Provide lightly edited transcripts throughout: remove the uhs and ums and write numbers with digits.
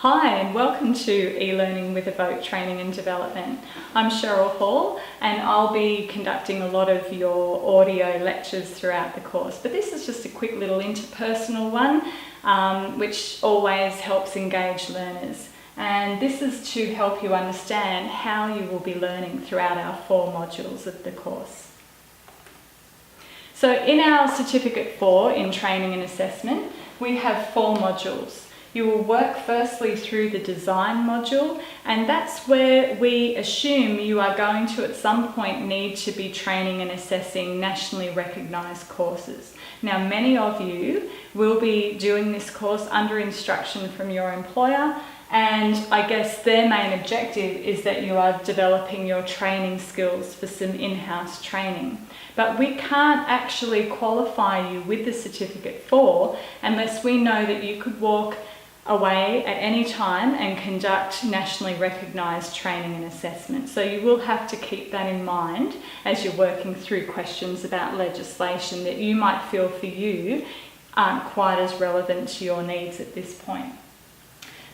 Hi and welcome to e-learning with Evoke Training and Development. I'm Cheryl Hall and I'll be conducting a lot of your audio lectures throughout the course, but this is just a quick little interpersonal one which always helps engage learners, and this is to help you understand how you will be learning throughout our 4 modules of the course. So in our Certificate 4 in Training and Assessment we have 4 modules. You will work firstly through the design module, and that's where we assume you are going to at some point need to be training and assessing nationally recognised courses. Now many of you will be doing this course under instruction from your employer, and I guess their main objective is that you are developing your training skills for some in-house training. But we can't actually qualify you with the Certificate 4 unless we know that you could walk away at any time and conduct nationally recognised training and assessment. So you will have to keep that in mind as you're working through questions about legislation that you might feel for you aren't quite as relevant to your needs at this point.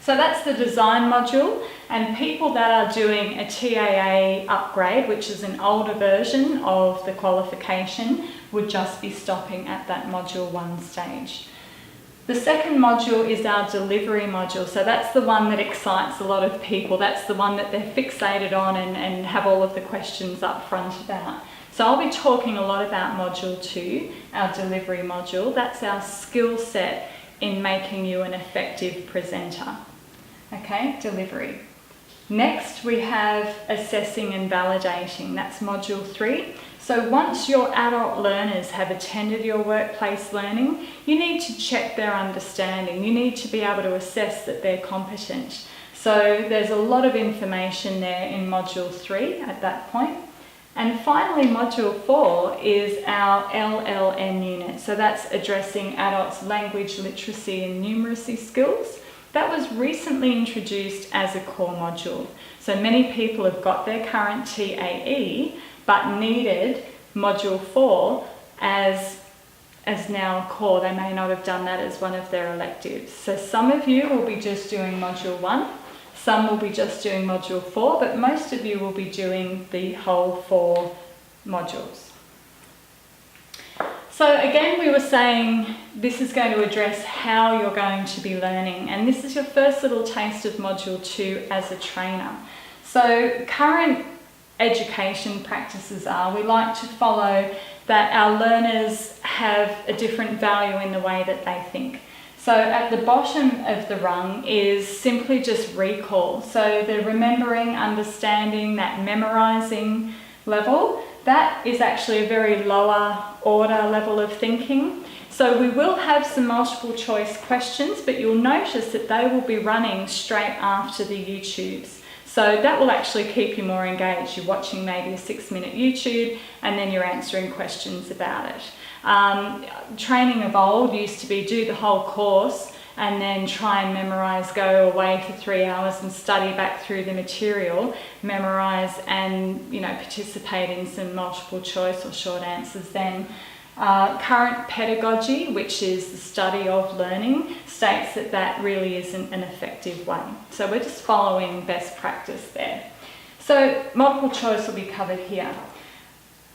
So that's the design module, and people that are doing a TAA upgrade, which is an older version of the qualification, would just be stopping at that module 1 stage. The second module is our delivery module, so that's the one that excites a lot of people. That's the one that they're fixated on and have all of the questions up front about. So I'll be talking a lot about module 2, our delivery module. That's our skill set in making you an effective presenter. Okay, delivery. Next we have assessing and validating. That's module 3. So once your adult learners have attended your workplace learning, you need to check their understanding. You need to be able to assess that they're competent. So there's a lot of information there in module 3 at that point. And finally, module 4 is our LLN unit. So that's addressing adults' language literacy and numeracy skills. That was recently introduced as a core module. So many people have got their current TAE but needed module 4 as now a core. They may not have done that as one of their electives. So some of you will be just doing module 1, some will be just doing module 4, but most of you will be doing the whole 4 modules. So again, we were saying this is going to address how you're going to be learning, and this is your first little taste of module 2 as a trainer. So current education practices are, we like to follow that our learners have a different value in the way that they think. So at the bottom of the rung is simply just recall. So the remembering, understanding, that memorizing level, that is actually a very lower order level of thinking. So we will have some multiple choice questions, but you'll notice that they will be running straight after the YouTubes. So that will actually keep you more engaged. You're watching maybe a 6-minute YouTube and then you're answering questions about it. Training of old used to be do the whole course and then try and memorise, go away for 3 hours and study back through the material, memorise and participate in some multiple choice or short answers then. Current pedagogy, which is the study of learning, states that that really isn't an effective way. So we're just following best practice there. So multiple choice will be covered here.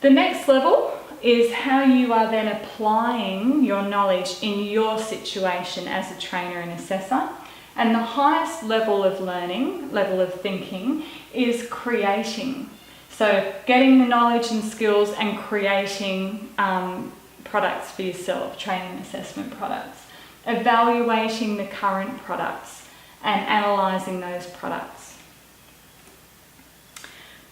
The next level is how you are then applying your knowledge in your situation as a trainer and assessor. And the highest level of learning, level of thinking, is creating. So getting the knowledge and skills and creating products for yourself, training and assessment products. Evaluating the current products and analysing those products.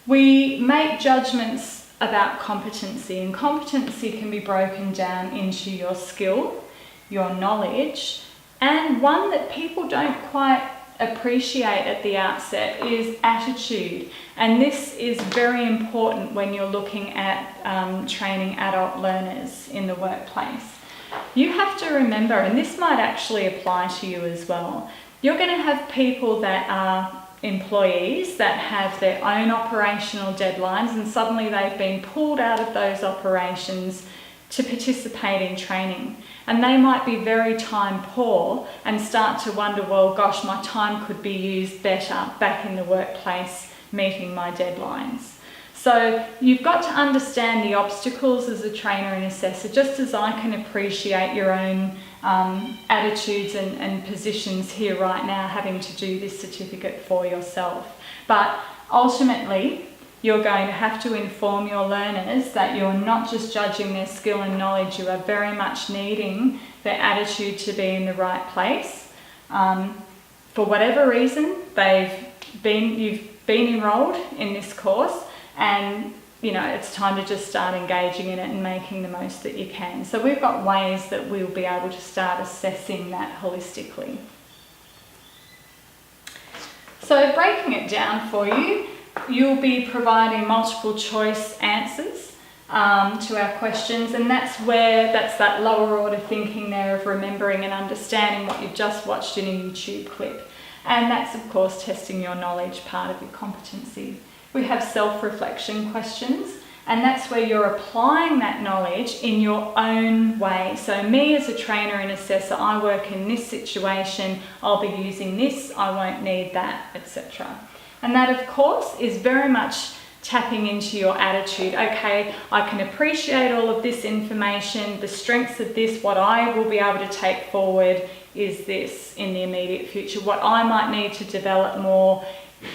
We make judgments about competency, and competency can be broken down into your skill, your knowledge, and one that people don't quite appreciate at the outset is attitude. And this is very important when you're looking at training adult learners in the workplace. You have to remember, and this might actually apply to you as well, you're going to have people that are employees that have their own operational deadlines, and suddenly they've been pulled out of those operations to participate in training. And they might be very time poor and start to wonder, well, gosh, my time could be used better back in the workplace meeting my deadlines. So you've got to understand the obstacles as a trainer and assessor, just as I can appreciate your own attitudes and positions here right now, having to do this certificate for yourself. But ultimately, you're going to have to inform your learners that you're not just judging their skill and knowledge, you are very much needing their attitude to be in the right place. For whatever reason, you've been enrolled in this course, and it's time to just start engaging in it and making the most that you can. So we've got ways that we'll be able to start assessing that holistically. So breaking it down for you, you'll be providing multiple choice answers to our questions, and that's that lower order thinking there of remembering and understanding what you've just watched in a YouTube clip. And that's of course testing your knowledge, part of your competency. We have self-reflection questions, and that's where you're applying that knowledge in your own way. So me as a trainer and assessor, I work in this situation, I'll be using this, I won't need that, etc. And that of course is very much tapping into your attitude. Okay, I can appreciate all of this information, the strengths of this, what I will be able to take forward is this in the immediate future. What I might need to develop more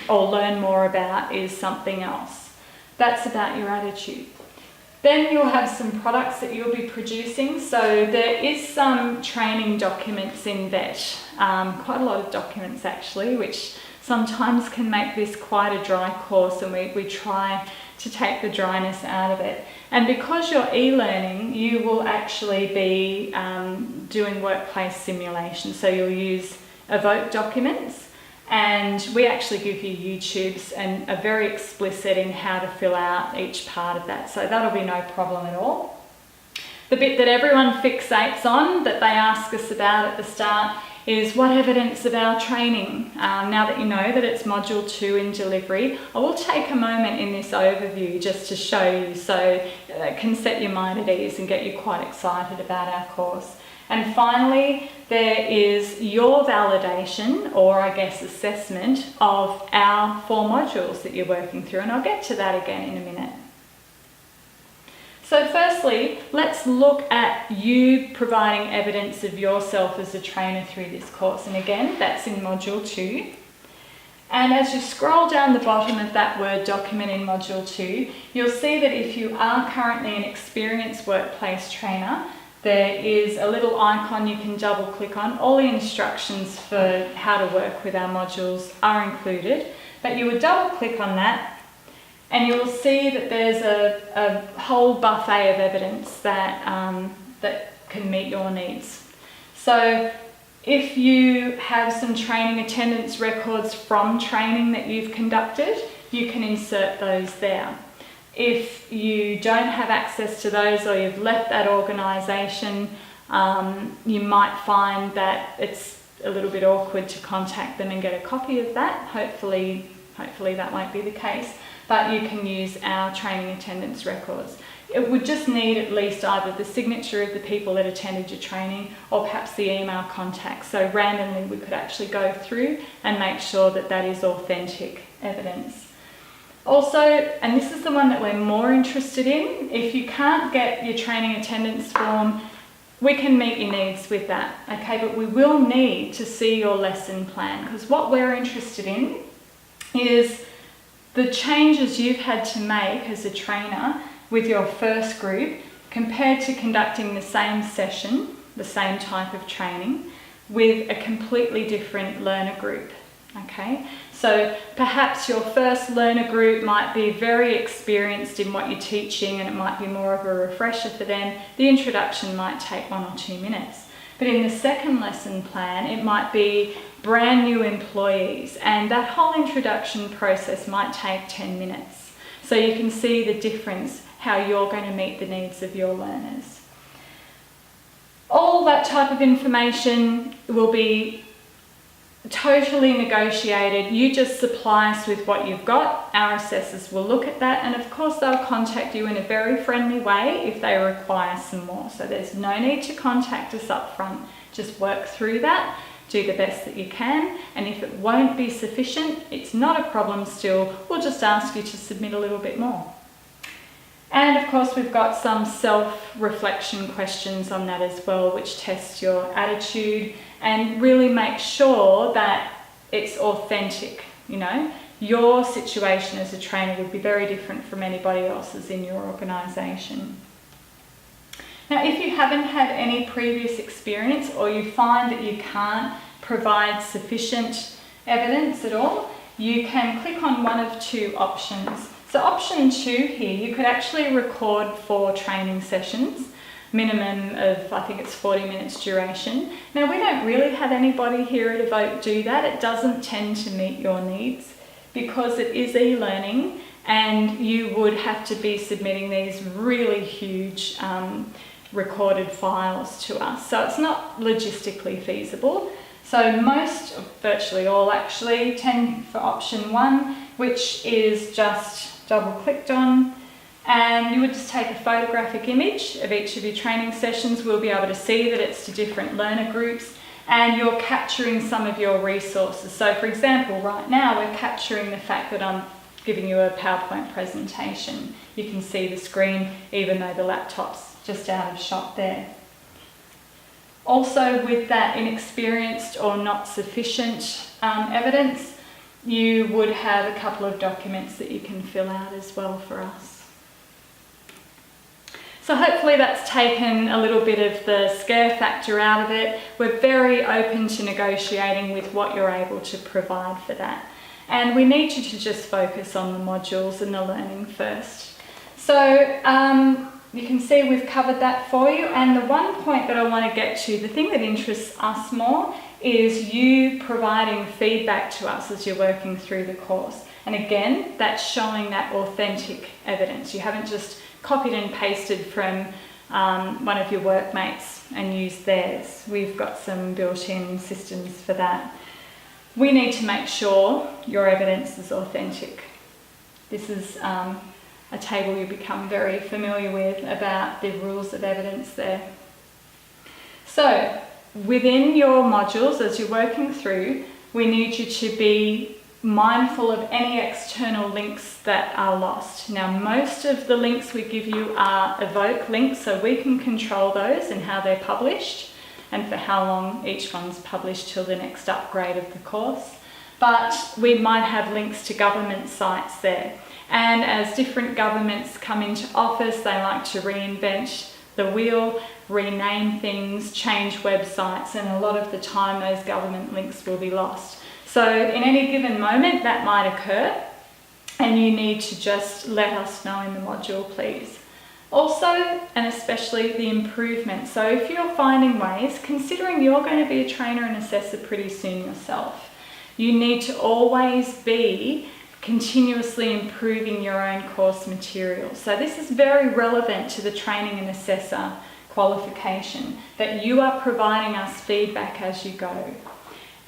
or learn more about is something else. That's about your attitude. Then you'll have some products that you'll be producing. So there is some training documents in VET, quite a lot of documents actually, which sometimes can make this quite a dry course, and we try to take the dryness out of it. And because you're e-learning, you will actually be doing workplace simulations. So you'll use Evoke documents, and we actually give you YouTubes and are very explicit in how to fill out each part of that. So that'll be no problem at all. The bit that everyone fixates on, that they ask us about at the start, is what evidence of our training. Now that you know that it's Module 2 in delivery, I will take a moment in this overview just to show you, so it can set your mind at ease and get you quite excited about our course. And finally, there is your validation, or I guess assessment, of our 4 modules that you're working through, and I'll get to that again in a minute. So firstly, let's look at you providing evidence of yourself as a trainer through this course. And again, that's in Module 2. And as you scroll down the bottom of that Word document in Module 2, you'll see that if you are currently an experienced workplace trainer, there is a little icon you can double click on. All the instructions for how to work with our modules are included, but you would double click on that, and you will see that there's a whole buffet of evidence that, that can meet your needs. So if you have some training attendance records from training that you've conducted, you can insert those there. If you don't have access to those, or you've left that organisation, you might find that it's a little bit awkward to contact them and get a copy of that. Hopefully that won't be the case, but you can use our training attendance records. It would just need at least either the signature of the people that attended your training, or perhaps the email contact. So randomly we could actually go through and make sure that that is authentic evidence. Also, and this is the one that we're more interested in, if you can't get your training attendance form, we can meet your needs with that, okay? But we will need to see your lesson plan, because what we're interested in is the changes you've had to make as a trainer with your first group compared to conducting the same session, the same type of training, with a completely different learner group, okay? So perhaps your first learner group might be very experienced in what you're teaching, and it might be more of a refresher for them. The introduction might take 1 or 2 minutes. But in the second lesson plan, it might be brand new employees, and that whole introduction process might take 10 minutes. So you can see the difference, how you're going to meet the needs of your learners. All that type of information will be totally negotiated. You just supply us with what you've got. Our assessors will look at that, and of course they'll contact you in a very friendly way if they require some more. So there's no need to contact us up front. Just work through that, do the best that you can, and if it won't be sufficient, it's not a problem still. We'll just ask you to submit a little bit more. And of course we've got some self-reflection questions on that as well, which test your attitude and really make sure that it's authentic. You know, your situation as a trainer would be very different from anybody else's in your organisation. Now, if you haven't had any previous experience or you find that you can't provide sufficient evidence at all, you can click on one of two options. So option 2 here, you could actually record 4 training sessions, minimum of, I think it's 40 minutes duration. Now, we don't really have anybody here at Evoke do that. It doesn't tend to meet your needs because it is e-learning and you would have to be submitting these really huge recorded files to us. So it's not logistically feasible. So most, virtually all actually, tend for option 1, which is just double clicked on, and you would just take a photographic image of each of your training sessions. We'll be able to see that it's to different learner groups and you're capturing some of your resources. So for example, right now we're capturing the fact that I'm giving you a PowerPoint presentation. You can see the screen even though the laptop's just out of shot there. Also, with that inexperienced or not sufficient evidence, you would have a couple of documents that you can fill out as well for us. So hopefully that's taken a little bit of the scare factor out of it. We're very open to negotiating with what you're able to provide for that. And we need you to just focus on the modules and the learning first. So you can see we've covered that for you. And the one point that I want to get to, the thing that interests us more, is you providing feedback to us as you're working through the course. And again, that's showing that authentic evidence. You haven't just copied and pasted from one of your workmates and used theirs. We've got some built-in systems for that. We need to make sure your evidence is authentic. This is a table you become very familiar with about the rules of evidence there. So, within your modules, as you're working through, we need you to be mindful of any external links that are lost. Now, most of the links we give you are Evoke links, so we can control those and how they're published and for how long each one's published till the next upgrade of the course. But we might have links to government sites there. And as different governments come into office, they like to reinvent the wheel, rename things, change websites, and a lot of the time those government links will be lost. So in any given moment that might occur, and you need to just let us know in the module, please. Also, and especially the improvement. So if you're finding ways, considering you're going to be a trainer and assessor pretty soon yourself, you need to always be continuously improving your own course material. So this is very relevant to the training and assessor qualification, that you are providing us feedback as you go.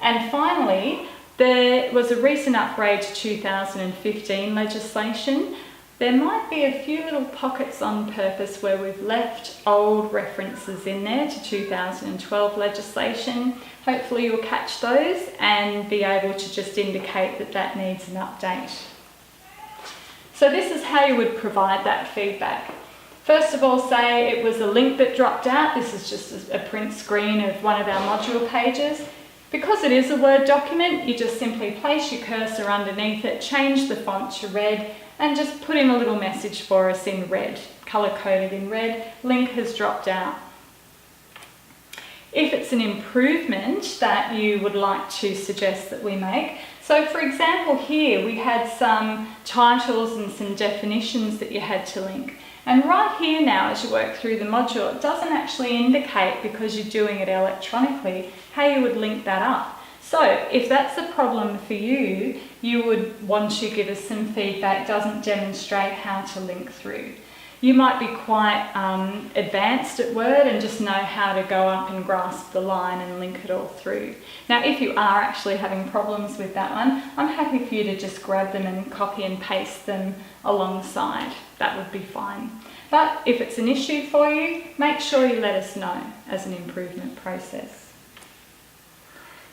And finally, there was a recent upgrade to 2015 legislation. There might be a few little pockets on purpose where we've left old references in there to 2012 legislation. Hopefully you'll catch those and be able to just indicate that that needs an update. So this is how you would provide that feedback. First of all, say it was a link that dropped out. This is just a print screen of one of our module pages. Because it is a Word document, you just simply place your cursor underneath it, change the font to red, and just put in a little message for us in red, colour-coded in red. Link has dropped out. If it's an improvement that you would like to suggest that we make, so for example here we had some titles and some definitions that you had to link. And right here now, as you work through the module, it doesn't actually indicate, because you're doing it electronically, how you would link that up. So if that's a problem for you, you would want to give us some feedback. It doesn't demonstrate how to link through. You might be quite advanced at Word and just know how to go up and grasp the line and link it all through. Now, if you are actually having problems with that one, I'm happy for you to just grab them and copy and paste them alongside. That would be fine. But if it's an issue for you, make sure you let us know as an improvement process.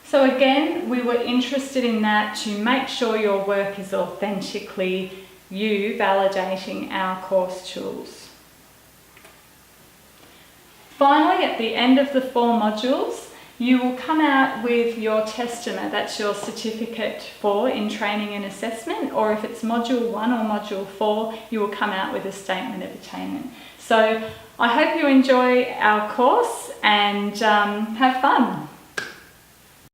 So again, we were interested in that to make sure your work is authentically you validating our course tools. Finally, at the end of the 4 modules, you will come out with your testament. That's your certificate for in training and assessment, or if it's module 1 or module 4, you will come out with a statement of attainment. So I hope you enjoy our course and have fun.